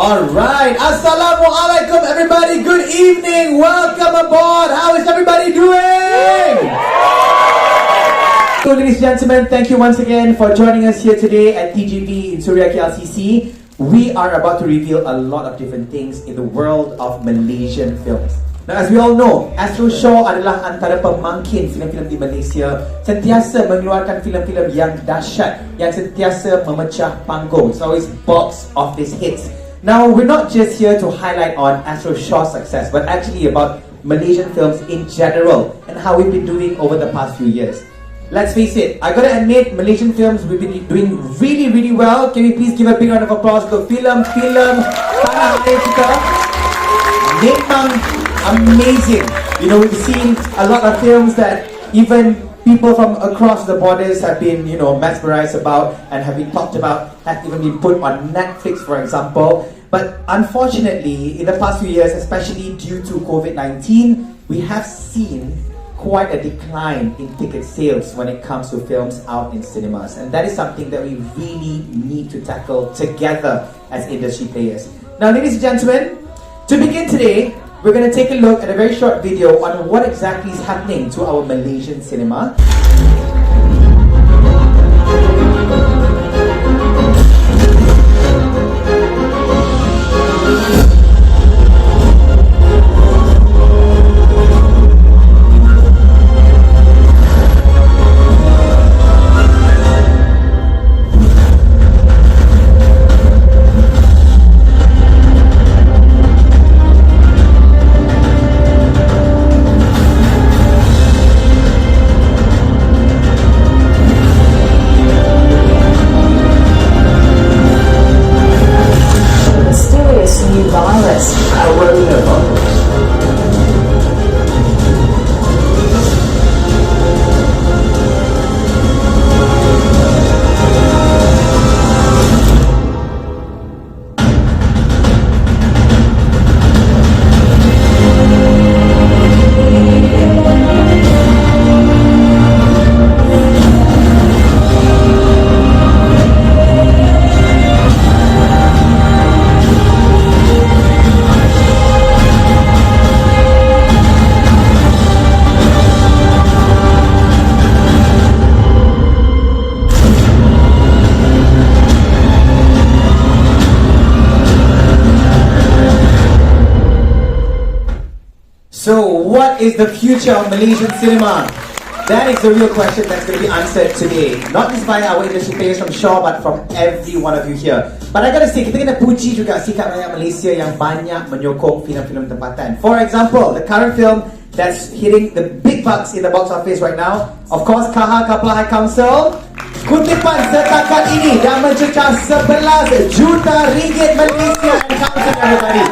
Alright, Assalamualaikum everybody, good evening, welcome aboard, how is everybody doing? So ladies and gentlemen, thank you once again for joining us here today at TGV in Suria, KLCC. We are about to reveal a lot of different things in the world of Malaysian films. Now, as we all know, ASTRO SHAW adalah antara pemangkin filem-filem di Malaysia, sentiasa mengeluarkan filem-filem yang dahsyat, yang sentiasa memecah panggung. It's always box office hits. Now, we're not just here to highlight on ASTRO SHAW's success, but actually about Malaysian films in general and how we've been doing over the past few years. Let's face it, I gotta admit, Malaysian films, we've been doing really, really well. Can we please give a big round of applause to film tanah air kita? Memang amazing. You know, we've seen a lot of films that even people from across the borders have been, you know, mesmerized about and have been talked about, have even been put on Netflix, for example. But unfortunately, in the past few years, especially due to COVID-19, we have seen quite a decline in ticket sales when it comes to films out in cinemas. And that is something that we really need to tackle together as industry players. Now, ladies and gentlemen, to begin today, we're going to take a look at a very short video on what exactly is happening to our Malaysian cinema. So, what is the future of Malaysian cinema? That is the real question that's going to be answered today. Not just by our industry players from Shaw, but from every one of you here. But I gotta say, kita kena puji juga sikap rakyat Malaysia yang banyak menyokong filem-filem tempatan. For example, the current film that's hitting the big bucks in the box office right now, of course, Kapal High Council. Kutipan serta Kaki dah mencecah 11 juta ringgit Malaysia and counting, everybody.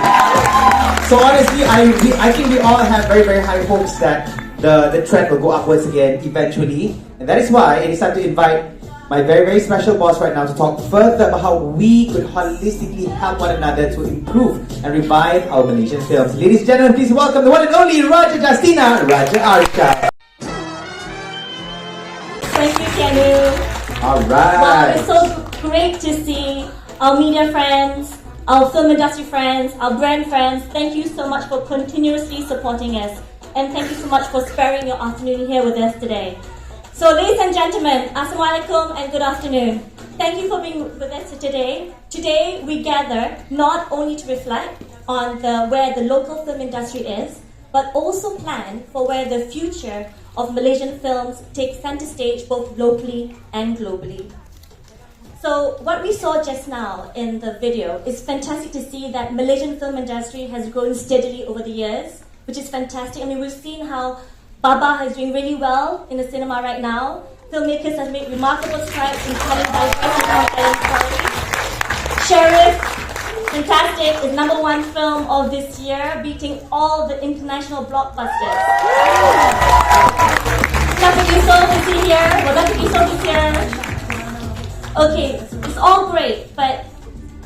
So honestly, I think we all have very, very high hopes that the trend will go upwards again eventually. And that is why I decided to invite my very, very special boss right now to talk further about how we could holistically help one another to improve and revive our Malaysian films. Ladies and gentlemen, please welcome the one and only Raja Justina, Raja Arsha. Thank you, Kenu. Alright. Wow, it's so great to see our media friends, our film industry friends, our brand friends. Thank you so much for continuously supporting us. And thank you so much for sparing your afternoon here with us today. So ladies and gentlemen, Assalamualaikum and good afternoon. Thank you for being with us today. Today we gather not only to reflect on where the local film industry is, but also plan for where the future of Malaysian films takes center stage both locally and globally. So what we saw just now in the video is fantastic to see that Malaysian film industry has grown steadily over the years, which is fantastic. I mean, we've seen how Baba is doing really well in the cinema right now. Filmmakers have made remarkable strides in telling diverse and compelling stories. Sheriff, fantastic, is #1 film of this year, beating all the international blockbusters. Dapat Yusof is here. Well, Dapat Yusof is here. Okay, it's all great, but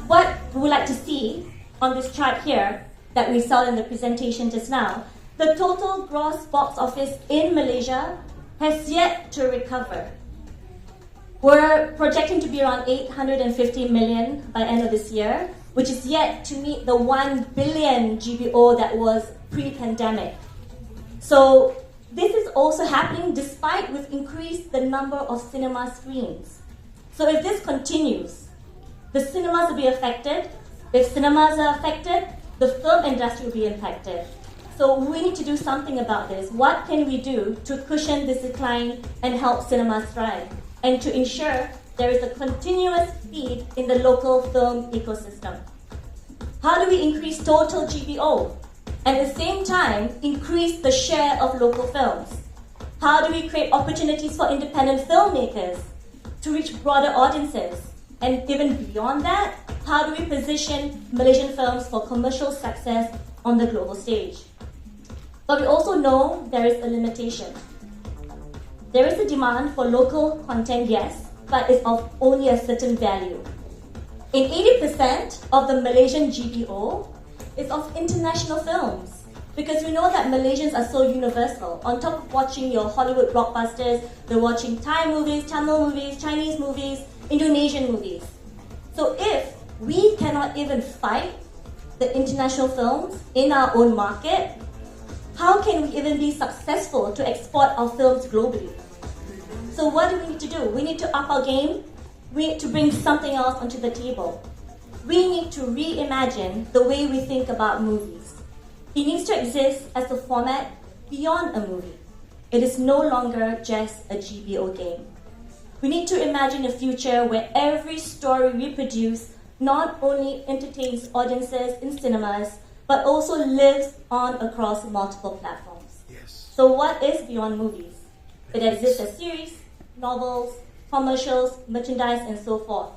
what we would like to see on this chart here that we saw in the presentation just now, the total gross box office in Malaysia has yet to recover. We're projecting to be around 850 million by end of this year, which is yet to meet the 1 billion GBO that was pre-pandemic. So this is also happening despite we've increased the number of cinema screens. So if this continues, the cinemas will be affected. If cinemas are affected, the film industry will be impacted. So we need to do something about this. What can we do to cushion this decline and help cinemas thrive? And to ensure there is a continuous feed in the local film ecosystem. How do we increase total GBO? At the same time, increase the share of local films? How do we create opportunities for independent filmmakers to reach broader audiences? And even beyond that, how do we position Malaysian films for commercial success on the global stage? But we also know there is a limitation. There is a demand for local content, yes, but it's of only a certain value. In 80% of the Malaysian GBO is of international films, because we know that Malaysians are so universal. On top of watching your Hollywood blockbusters, they're watching Thai movies, Tamil movies, Chinese movies, Indonesian movies. So if we cannot even fight the international films in our own market, how can we even be successful to export our films globally? So what do we need to do? We need to up our game. We need to bring something else onto the table. We need to reimagine the way we think about movies. It needs to exist as a format beyond a movie. It is no longer just a GBO game. We need to imagine a future where every story we produce not only entertains audiences in cinemas, but also lives on across multiple platforms. Yes. So what is beyond movies? It exists as series, novels, commercials, merchandise, and so forth.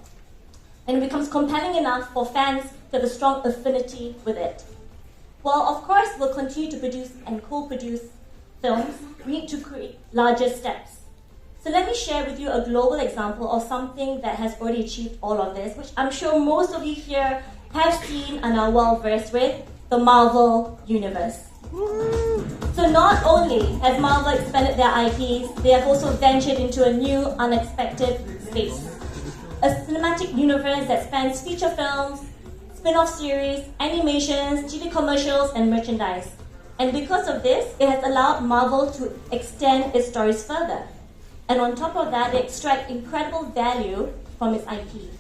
And it becomes compelling enough for fans to have a strong affinity with it. While of course we'll continue to produce and co-produce films, we need to create larger steps. So let me share with you a global example of something that has already achieved all of this, which I'm sure most of you here have seen and are well versed with, the Marvel Universe. So not only has Marvel expanded their IPs, they have also ventured into a new, unexpected space. A cinematic universe that spans feature films, spin-off series, animations, TV commercials, and merchandise. And because of this, it has allowed Marvel to extend its stories further. And on top of that, they extract incredible value from its IP.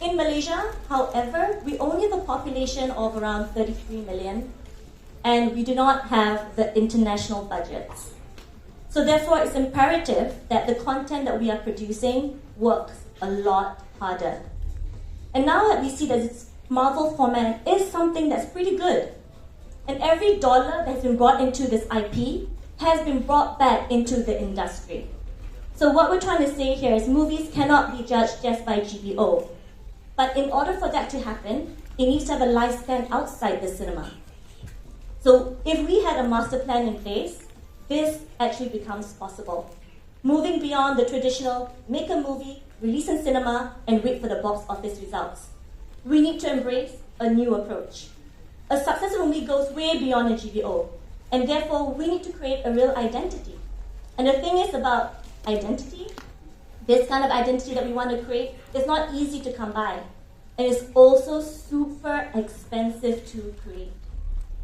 In Malaysia, however, we only have a population of around 33 million, and we do not have the international budgets. So therefore, it's imperative that the content that we are producing works a lot harder. And now that we see that this Marvel format is something that's pretty good, and every dollar that's been brought into this IP has been brought back into the industry. So what we're trying to say here is movies cannot be judged just by GBO. But in order for that to happen, it needs to have a lifespan outside the cinema. So if we had a master plan in place, this actually becomes possible. Moving beyond the traditional make a movie, release in cinema, and wait for the box office results. We need to embrace a new approach. A successful movie goes way beyond a GBO, and therefore we need to create a real identity. And the thing is about identity, this kind of identity that we want to create is not easy to come by, and it's also super expensive to create.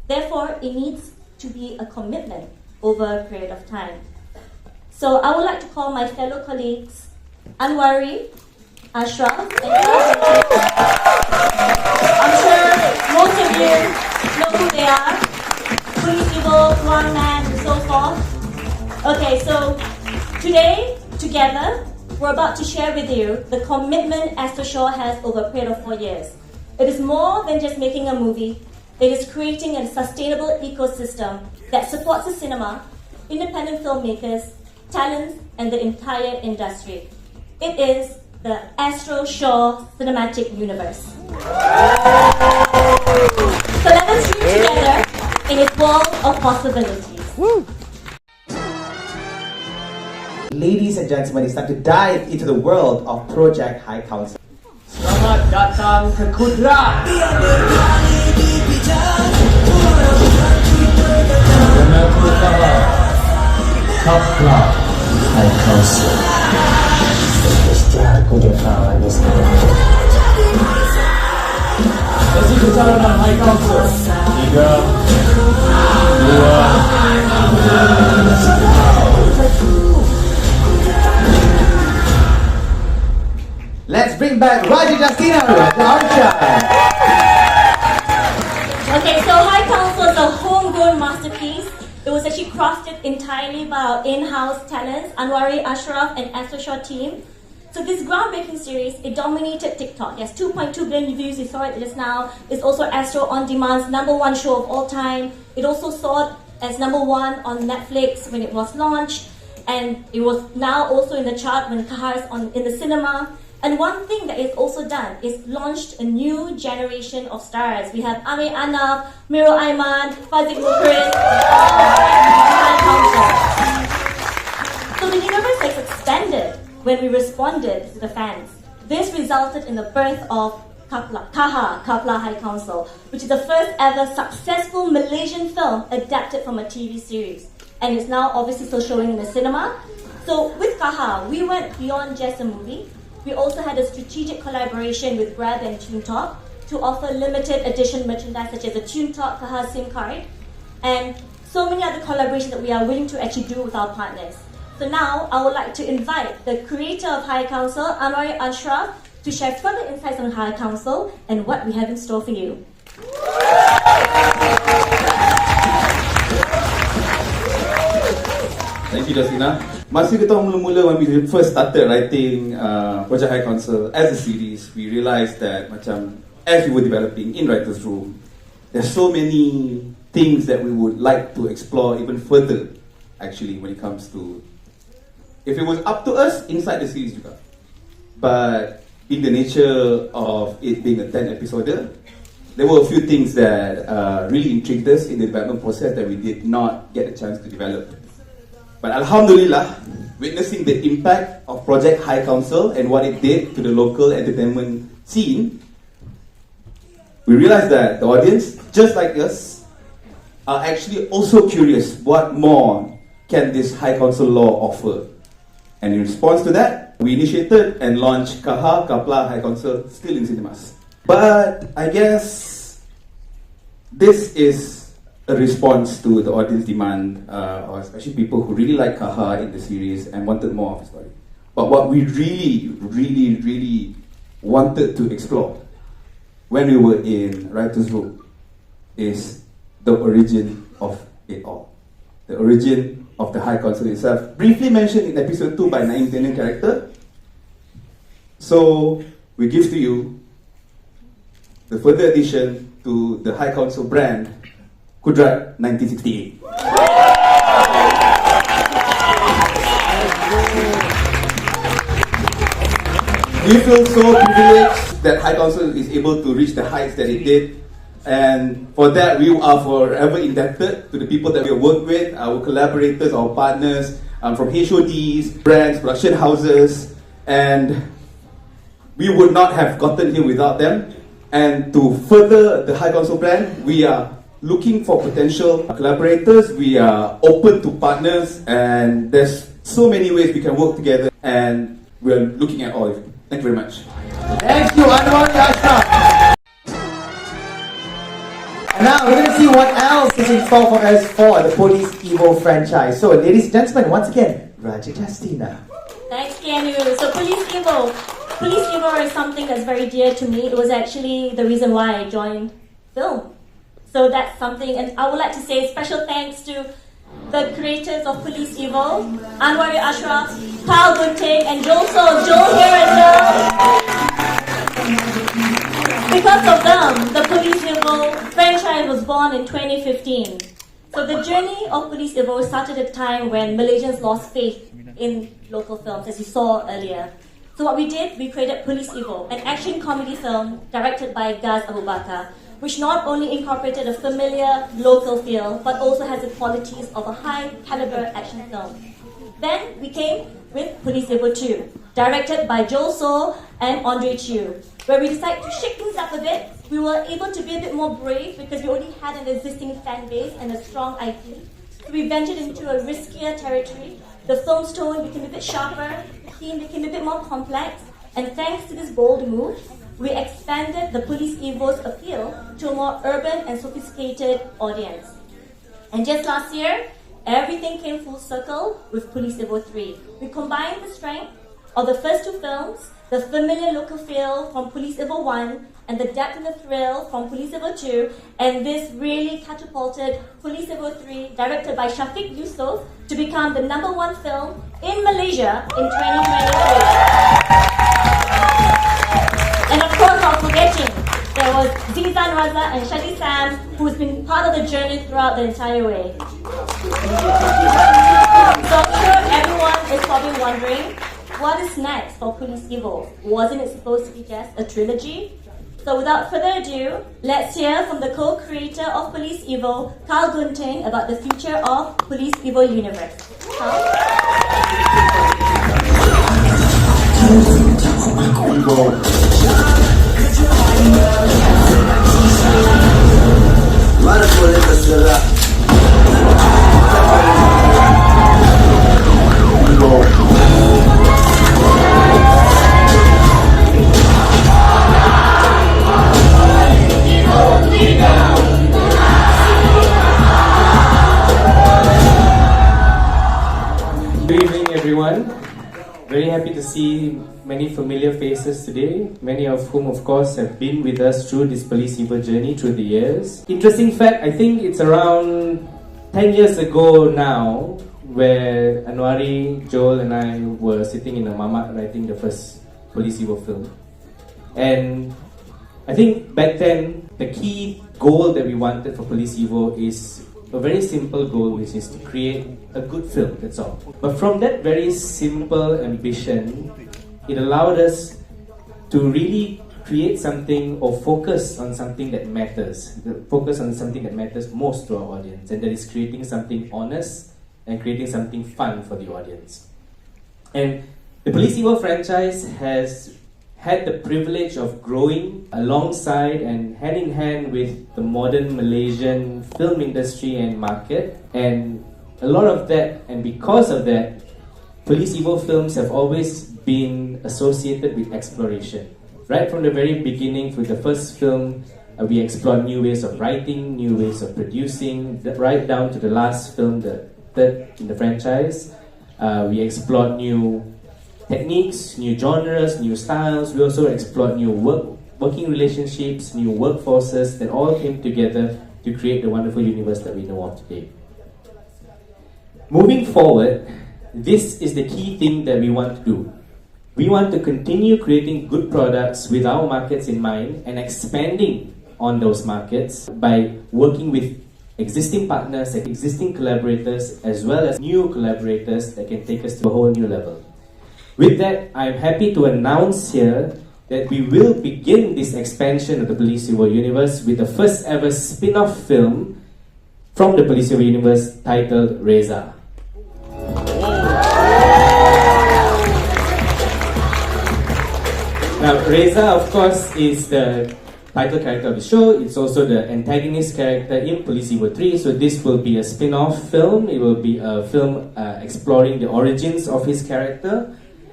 Therefore, it needs to be a commitment over a period of time. So I would like to call my fellow colleagues, Anwari, Ashraf, and Kaki. I'm sure most of you know who they are. Police Evil, Keluang and so forth. Okay, so today, together, we're about to share with you the commitment ASTRO SHAW has over a period of 4 years. It is more than just making a movie. It is creating a sustainable ecosystem that supports the cinema, independent filmmakers, talents, and the entire industry. It is the ASTRO SHAW Cinematic Universe. So let us dream together in its world of possibilities. Woo. Ladies and gentlemen, it's time to dive into the world of Projek High Council. Selamat datang ke Kudrat. High Council. Ikhtiarku datang lagi sekarang. Sesi pencalonan High Council 3, 2. Let's bring back Raja Justina Raja Archa. Okay, so High Council is a homegrown masterpiece. It was actually crafted entirely by our in-house talents, Anwari, Ashraf, and ASTRO SHAW team. So this groundbreaking series, it dominated TikTok. Yes, 2.2 billion views, you saw it just now. It's also Astro On Demand's #1 show of all time. It also soared as #1 on Netflix when it was launched. And it was now also in the chart when Kaha is in the cinema. And one thing that it's also done is launched a new generation of stars. We have Amir Anaf, Miro Aiman, Fazik Mukrin, High Council. So the universe has expanded when we responded to the fans. This resulted in the birth of Kaha High Council, which is the first ever successful Malaysian film adapted from a TV series. And it's now obviously still showing in the cinema. So with Kaha, we went beyond just a movie. We also had a strategic collaboration with Grab and TuneTalk to offer limited edition merchandise such as a TuneTalk Kaha SIM card and so many other collaborations that we are willing to actually do with our partners. So now I would like to invite the creator of High Council, Anwar Ashraf, to share further insights on High Council and what we have in store for you. Thank you, Justina. Masa kita mula-mula when we first started writing Projek High Council as a series, we realised that macam as we were developing in writers' room, there's so many things that we would like to explore even further. Actually, when it comes to, if it was up to us, inside the series juga. But in the nature of it being a 10 episode, there were a few things that really intrigued us in the development process that we did not get a chance to develop. But Alhamdulillah, witnessing the impact of Projek High Council and what it did to the local entertainment scene, we realized that the audience, just like us, are actually also curious what more can this High Council law offer. And in response to that, we initiated and launched Kaha High Council, still in cinemas. But I guess this is a response to the audience demand, or especially people who really like Kaha in the series and wanted more of the story. But what we really wanted to explore when we were in writer's room is the origin of it all. The origin of the High Council itself, briefly mentioned in episode 2 by Naim Tenen character. So we give to you the further addition to the High Council brand, Kudrat 1968. We feel so privileged that High Council is able to reach the heights that it did, and for that we are forever indebted to the people that we have worked with, our collaborators, our partners, from HODs, brands, production houses, and we would not have gotten here without them. And to further the High Council brand, we are looking for potential collaborators, we are open to partners, and there's so many ways we can work together, and we're looking at all of you. Thank you very much. Thank you, Anwar Ashraf. And now we're going to see what else is in store for us for the Polis Evo franchise. So, ladies and gentlemen, once again, Raja Justina. Thanks, Keanu. So Police Evo is something that's very dear to me. It was actually the reason why I joined film. So that's something, and I would like to say special thanks to the creators of Police Evo, Anwar Ashraf, Kyle Gunting, and Joel here as well. Because of them, the Police Evo franchise was born in 2015. So the journey of Police Evo started at a time when Malaysians lost faith in local films, as you saw earlier. So what we did, we created Police Evo, an action comedy film directed by Gaz Abu Bakar, which not only incorporated a familiar local feel, but also has the qualities of a high-caliber action film. Then we came with Police Evo 2, directed by Joel So and Andre Chiu, where we decided to shake things up a bit we were able to be a bit more brave because we already had an existing fan base and a strong IP. So we ventured into a riskier territory. The film's tone became a bit sharper, the theme became a bit more complex, and thanks to this bold move, we expanded the Police Evo's appeal to a more urban and sophisticated audience. And just last year, everything came full circle with Police Evo 3. We combined the strength of the first two films, the familiar local feel from Police Evo 1, and the depth and the thrill from Police Evo 2, and this really catapulted Police Evo 3, directed by Shafiq Yusof, to become the #1 film in Malaysia in 2023. And of course, not forgetting, there was Zizan Raza and Shadi Sam, who's been part of the journey throughout the entire way. So I'm sure everyone is probably wondering, what is next for Police Evo? Wasn't it supposed to be just a trilogy? So without further ado, let's hear from the co-creator of Police Evo, Carl Gunting, about the future of Police Evo Universe. Carl? Mana boleh terserah. Good evening, everyone. Very happy to see many familiar faces today, many of whom, of course, have been with us through this Police Evo journey through the years. Interesting fact, I think it's around 10 years ago now, where Anwari, Joel, and I were sitting in a mamak writing the first Police Evo film. And I think back then, the key goal that we wanted for Police Evo is a very simple goal, which is to create a good film, that's all. But from that very simple ambition, it allowed us to really create something or focus on something that matters. Focus on something that matters most to our audience, and that is creating something honest and creating something fun for the audience. And the Police Evo franchise has had the privilege of growing alongside and hand in hand with the modern Malaysian film industry and market. And a lot of that, and because of that, Police Evo films have always been associated with exploration. Right from the very beginning, with the first film, we explored new ways of writing, new ways of producing, right down to the last film, the third in the franchise. We explored new techniques, new genres, new styles. We also explored new working relationships, new workforces that all came together to create the wonderful universe that we know of today. Moving forward, this is the key thing that we want to do. We want to continue creating good products with our markets in mind and expanding on those markets by working with existing partners, existing collaborators, as well as new collaborators that can take us to a whole new level. With that, I'm happy to announce here that we will begin this expansion of the Police Evo universe with the first ever spin-off film from the Police Evo universe titled Reza. Now, Reza, of course, is the title character of the show. It's also the antagonist character in Police Evo 3. So this will be a spin-off film. It will be a film exploring the origins of his character.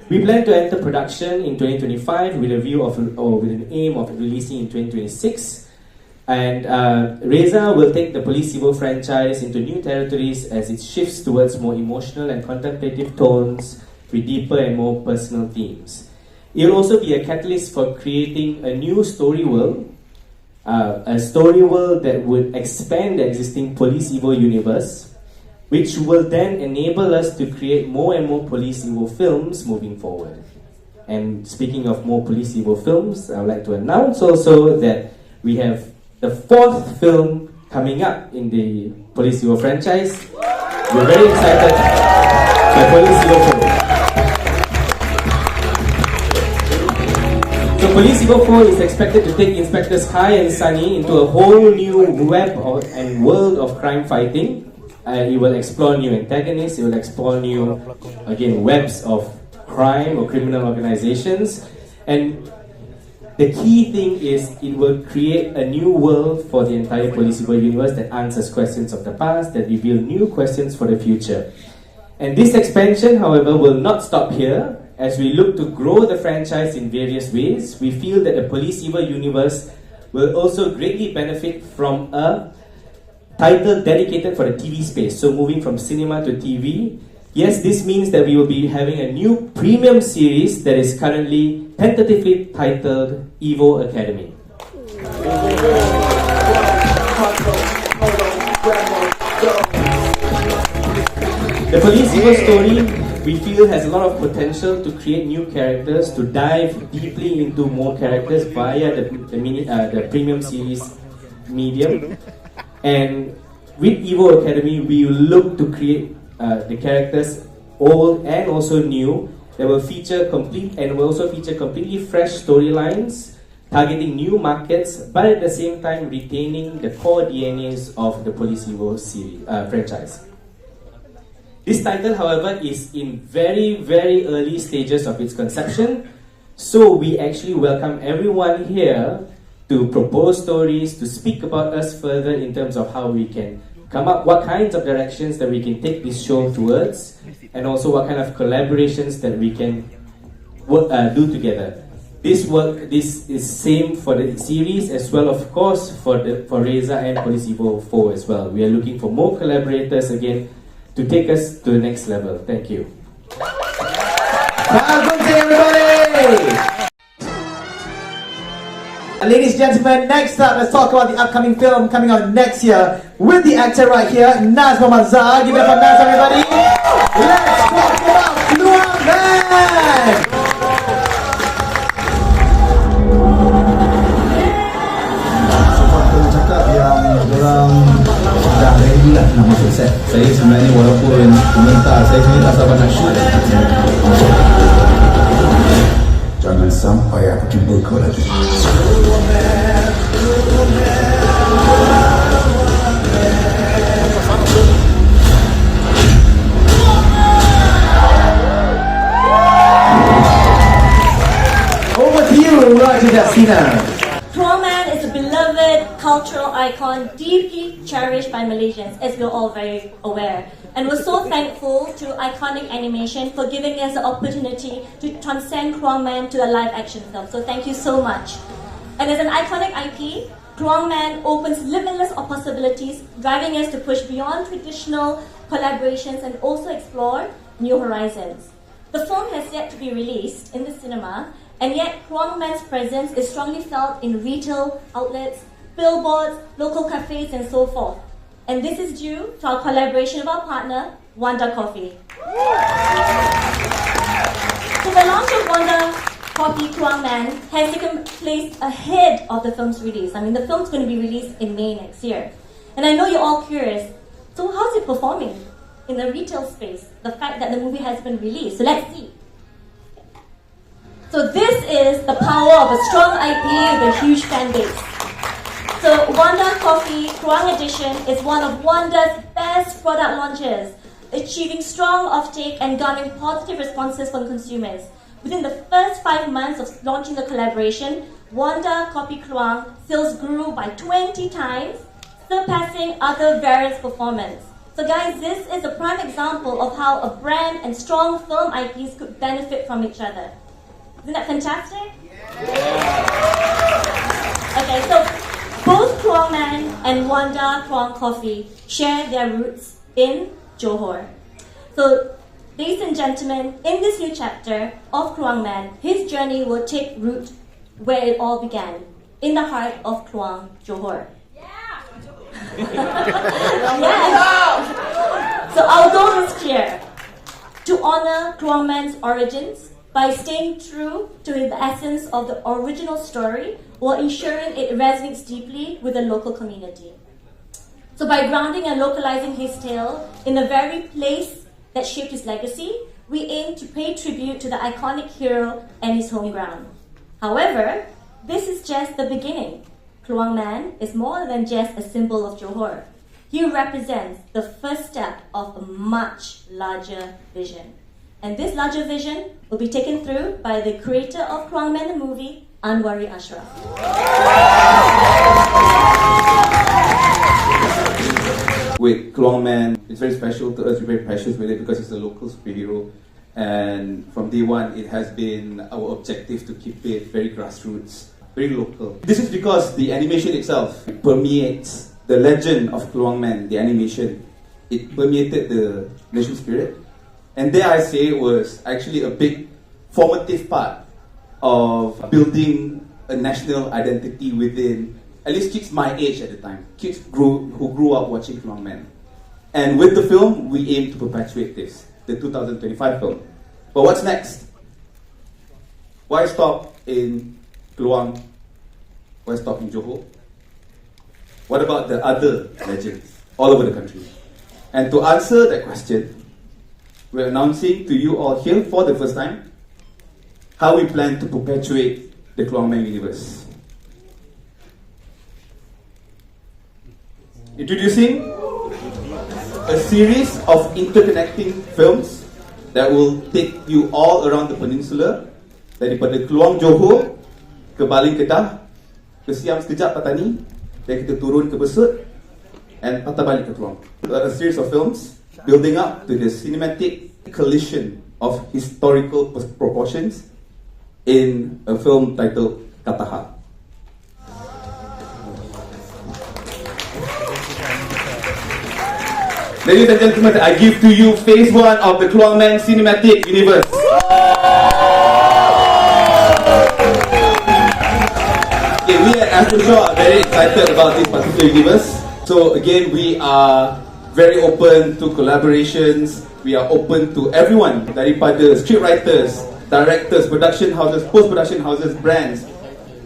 We plan to enter production in 2025 with a view of, or with an aim of releasing in 2026. And Reza will take the Police Evo franchise into new territories as it shifts towards more emotional and contemplative tones with deeper and more personal themes. It will also be a catalyst for creating a new story world, a story world that would expand the existing Police Evo universe, which will then enable us to create more and more Police Evo films moving forward. And speaking of more Police Evo films, I would like to announce also that we have the 4th film coming up in the Police Evo franchise. We're very excited for Police Evo 4. So Police Evo 4 is expected to take Inspectors Kai and Sunny into a whole new web and world of crime fighting. It will explore new antagonists, it will explore new, again, webs of crime or criminal organizations. And The key thing is it will create a new world for the entire Polis universe that answers questions of the past, that reveal new questions for the future. And this expansion, however, will not stop here. As we look to grow the franchise in various ways, we feel that the Polis universe will also greatly benefit from a title dedicated for the TV space. So moving from cinema to TV. Yes, this means that we will be having a new premium series that is currently tentatively titled Evo Academy. The Police Evo story, we feel, has a lot of potential to create new characters, to dive deeply into more characters via the premium series medium. And with Evo Academy, we will look to create the characters old and also new that will feature completely fresh storylines, targeting new markets, but at the same time retaining the core DNAs of the Police Evo series franchise. This title, however, is in very, very early stages of its conception, so we actually welcome everyone here to propose stories, to speak about us further in terms of how we can come up, what kinds of directions that we can take this show towards, and also what kind of collaborations that we can do together. This is same for the series as well, of course, for Reza and Police Evo 4 as well. We are looking for more collaborators again to take us to the next level. Thank you. Good day, everybody! Ladies and gentlemen, next up, let's talk about the upcoming film coming out next year with the actor right here, Nadzru. Give it up for Nadzru, everybody! Let's talk about Keluang, man! Sebab cakap yang orang dah ready lah nak masuk set. Saya sebenarnya walaupun komentar, saya sebenarnya tak sabar nak shoot. Jangan sampai aku jumpa kau lagi. Over to you, Roger Dasina. Keluang is a beloved cultural icon, deeply cherished by Malaysians, as we're all very aware. And we're so thankful to Iconic Animation for giving us the opportunity to transcend Keluang to a live action film. So thank you so much. And as an iconic IP, Keluang opens limitless possibilities, driving us to push beyond traditional collaborations and also explore new horizons. The film has yet to be released in the cinema, and yet Keluang presence is strongly felt in retail outlets, billboards, local cafes, and so forth. And this is due to our collaboration with our partner, Wanda Coffee. So the launch of Wanda Coffee Keluang has taken place ahead of the film's release. I mean, the film's going to be released in May next year. And I know you're all curious, so how's it performing in the retail space, the fact that the movie has been released? So let's see. So this is the power of a strong IP with a huge fan base. So Wanda Coffee Keluang Edition is one of Wanda's best product launches, achieving strong offtake and garnering positive responses from consumers. Within the first 5 months of launching the collaboration, Wanda Coffee Keluang sales grew by 20 times, surpassing other variants' performance. So guys, this is a prime example of how a brand and strong film IPs could benefit from each other. Isn't that fantastic? Yeah. Okay, so both Keluang and Wanda Keluang Coffee share their roots in Johor. So, ladies and gentlemen, in this new chapter of Keluang his journey will take root where it all began, in the heart of Keluang, Johor. Yeah! Yes! So our goal is clear, to honor Keluang origins by staying true to the essence of the original story while ensuring it resonates deeply with the local community. So by grounding and localizing his tale in the very place that shaped his legacy, we aim to pay tribute to the iconic hero and his home ground. However, this is just the beginning. Keluang is more than just a symbol of Johor. He represents the first step of a much larger vision. And this larger vision will be taken through by the creator of Keluang the movie, Anwari Ashraf. With Keluang Man, it's very special to us, we're very precious with it because it's a local superhero. And from day one, it has been our objective to keep it very grassroots, very local. This is because the animation itself permeates the legend of Keluang Man, the animation. It permeated the national spirit. And dare I say, it was actually a big formative part of building a national identity within, at least kids my age at the time, kids who grew up watching Keluang Man. And with the film, we aim to perpetuate this, the 2025 film. But what's next? Why stop in Keluang? Why stop in Johor? What about the other legends all over the country? And to answer that question, we're announcing to you all here for the first time how we plan to perpetuate the Keluang Man universe. Introducing a series of interconnecting films that will take you all around the peninsula, daripada Keluang Johor ke Baling Kedah, ke Siam sekejap Patani, dan kita turun ke Besut and patah balik ke Keluang. A series of films building up to the cinematic collision of historical proportions in a film titled Kataha. Ladies and gentlemen, I give to you phase 1 of the Keluang Man Cinematic Universe. Okay, we at ASTRO Shaw are very excited about this particular universe. So again, we are very open to collaborations. We are open to everyone, daripada scriptwriters, directors, production houses, post-production houses, brands.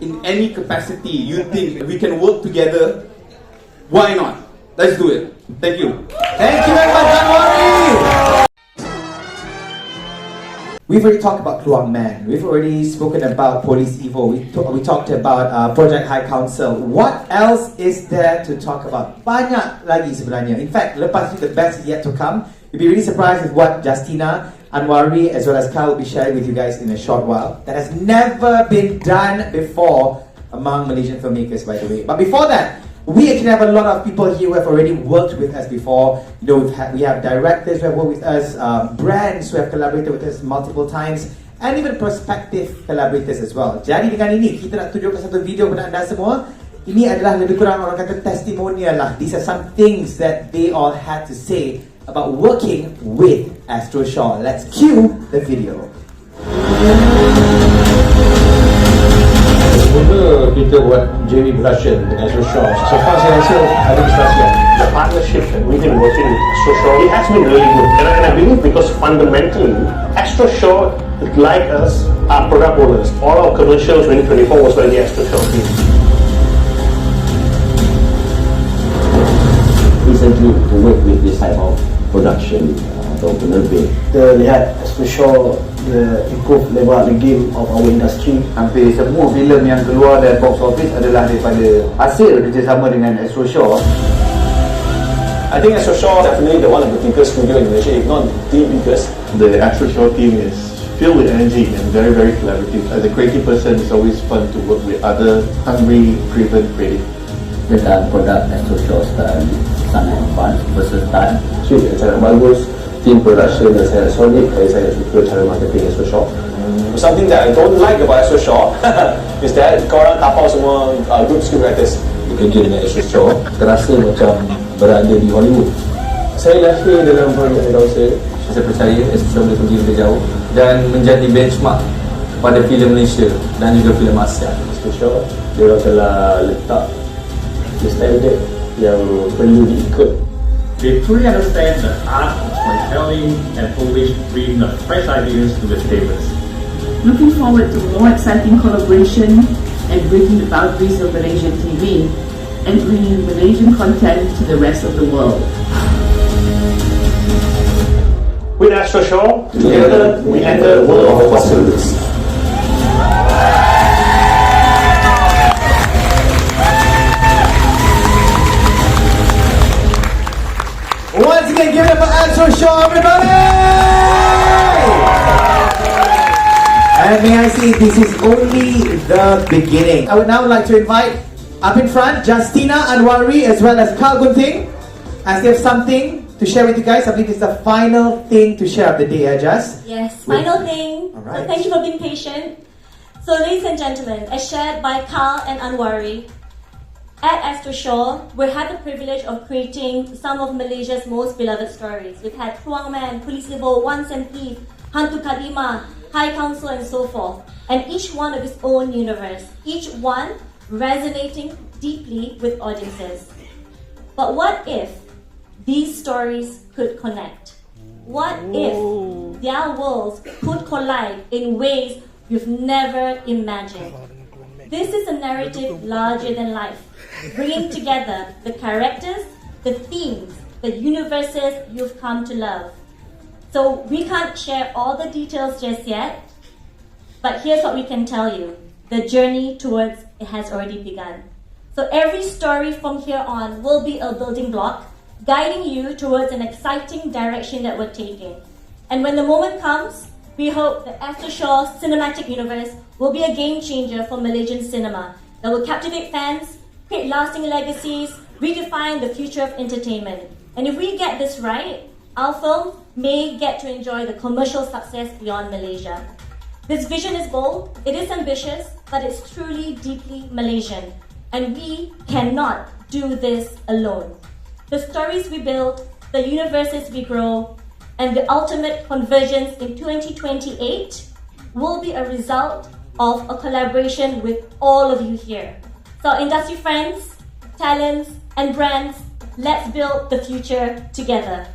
In any capacity you think we can work together, why not? Let's do it. Thank you. Thank you very much, Anwari! We've already talked about Keluang Man. We've already spoken about Polis Evo. We talked about Projek High Council. What else is there to talk about? Banyak lagi sebenarnya. In fact, lepas itu, the best is yet to come. You'll be really surprised with what Justina, Anwari, as well as Kyle will be sharing with you guys in a short while. That has never been done before among Malaysian filmmakers, by the way. But before that, we actually have a lot of people here who have already worked with us before. You know, we have directors who have worked with us, brands who have collaborated with us multiple times, and even prospective collaborators as well. Jadi dengan ini, kita nak tunjukkan satu video kepada anda semua. Ini adalah lebih kurang orang kata testimonial lah. These are some things that they all had to say about working with ASTRO Shaw. Let's cue the video. Mula kita buat JV production dengan ASTRO Shaw. So far saya rasa ada keserasian. The partnership that we've been working with ASTRO Shaw, it has been really good. And I believe because fundamentally, ASTRO Shaw, like us, are product owners. All our commercials 2024 was by the ASTRO Shaw team. Recently to work with this type of production atau penerbit, kita lihat ASTRO Shaw improve level up the game of our industry. Hampir semua filem yang keluar dari box office adalah daripada hasil kerjasama dengan ASTRO Shaw. I think ASTRO Shaw is definitely the one of the biggest studio in Malaysia, if not the biggest. The ASTRO Shaw team is filled with energy and very, very collaborative. As a creative person, it's always fun to work with other hungry, driven creative. dekat produk ASTRO Shaw style sangat fun, versatile. Suite yang sangat bagus, team production yang sangat solid. Saya suka cara marketing ASTRO Shaw. Something that I don't like about ASTRO Shaw is that korang tapau semua group scriptwriters. Bekerja dengan ASTRO Shaw terasa macam berada di Hollywood. Saya lahir dalam Projek High Council. Saya percaya ASTRO Shaw boleh pergi lebih jauh dan menjadi benchmark kepada filem Malaysia dan juga filem Asia. ASTRO Shaw, dia orang telah letak the standard yang perlu diikut. They truly understand the art of storytelling and always bring fresh ideas to the tables. Looking forward to more exciting collaboration and breaking the boundaries of Malaysian TV and bringing Malaysian content to the rest of the world. With ASTRO Shaw, together we enter the world of possibilities. Once again, give it up for ASTRO Shaw, everybody! And And may I say, this is only the beginning. I would now like to invite up in front Justina Anwari as well as Kal Gunting, as they have something to share with you guys. I believe it's the final thing to share of the day, Just. Yes, final thing. All right. So thank you for being patient. So ladies and gentlemen, as shared by Kal and Anwari, at ASTRO SHAW, we had the privilege of creating some of Malaysia's most beloved stories. We've had Keluang Man, Police Level, Once and Thief, Hantu Kalima, High Council, and so forth. And each one of its own universe, each one resonating deeply with audiences. But what if these stories could connect? What if their worlds could collide in ways you've never imagined? This is a narrative larger than life, bringing together the characters, the themes, the universes you've come to love. So we can't share all the details just yet, but here's what we can tell you. The journey towards it has already begun. So every story from here on will be a building block, guiding you towards an exciting direction that we're taking. And when the moment comes, we hope that ASTRO SHAW Cinematic Universe will be a game changer for Malaysian cinema that will captivate fans, create lasting legacies, redefine the future of entertainment. And if we get this right, our film may get to enjoy the commercial success beyond Malaysia. This vision is bold, it is ambitious, but it's truly deeply Malaysian. And we cannot do this alone. The stories we build, the universes we grow, and the ultimate convergence in 2028 will be a result of a collaboration with all of you here. So industry friends, talents, and brands, let's build the future together.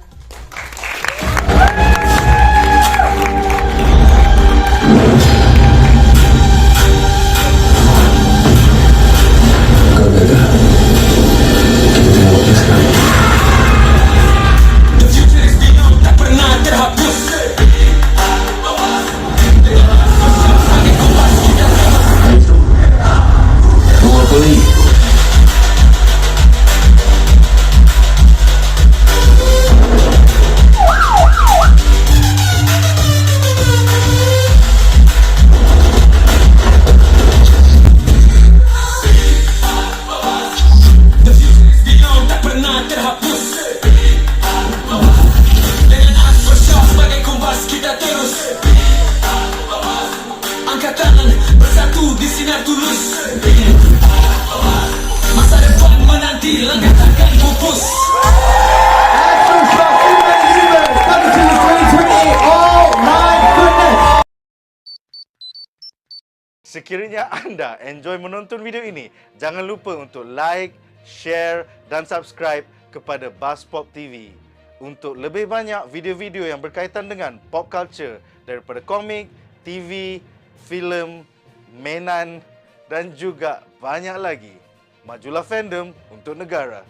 Sekiranya anda enjoy menonton video ini, jangan lupa untuk like, share dan subscribe kepada BuzzPop TV untuk lebih banyak video-video yang berkaitan dengan pop culture daripada komik, TV, filem, mainan dan juga banyak lagi. Majulah fandom untuk negara.